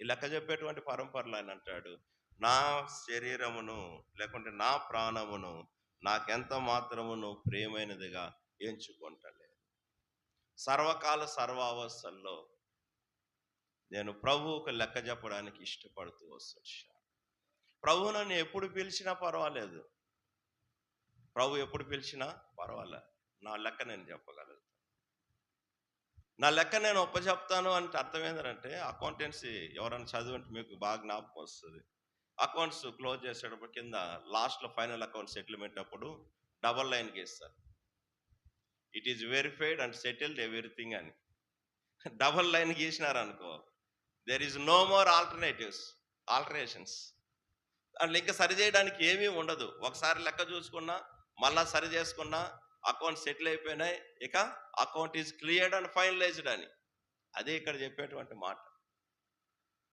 ఈ లెక్క చెప్పేటువంటి పరంపరలో ఆయన అంటాడు, నా శరీరమును లేకుంటే నా ప్రాణమును నాకెంత మాత్రమును ప్రియమైనదిగా ఎంచుకుంటలే. సర్వకాల సర్వావస్థల్లో నేను ప్రభువుకు లెక్క చెప్పడానికి ఇష్టపడుతూ వస్తున్నాను. ప్రభు నన్ను ఎప్పుడు పిలిచినా పర్వాలేదు. ప్రభు ఎప్పుడు పిలిచినా పర్వాలే. నా లెక్క నేను చెప్పగలను. నా లెక్క నేను ఒప్పచెప్తాను అంటే అర్థం ఏంటంటే, అకౌంటెన్సీ ఎవరైనా చదివింటే మీకు బాగా జ్ఞాపకం వస్తుంది. అకౌంట్స్ క్లోజ్ చేసేటప్పుడు కింద లాస్ట్‌లో ఫైనల్ అకౌంట్ సెటిల్మెంట్ అప్పుడు డబుల్ లైన్ గీస్తారు. It is verified and settled everything అని. డబుల్ లైన్ గీసినారనుకో, there is no more alterations. దాంట్లో ఇంకా సరి చేయడానికి ఏమీ ఉండదు. ఒకసారి లెక్క చూసుకున్నా, మళ్ళా సరి చేసుకున్నా, అకౌంట్ సెటిల్ అయిపోయినాయి. ఇక account is cleared and finalised అని. అదే ఇక్కడ చెప్పేటువంటి మాట.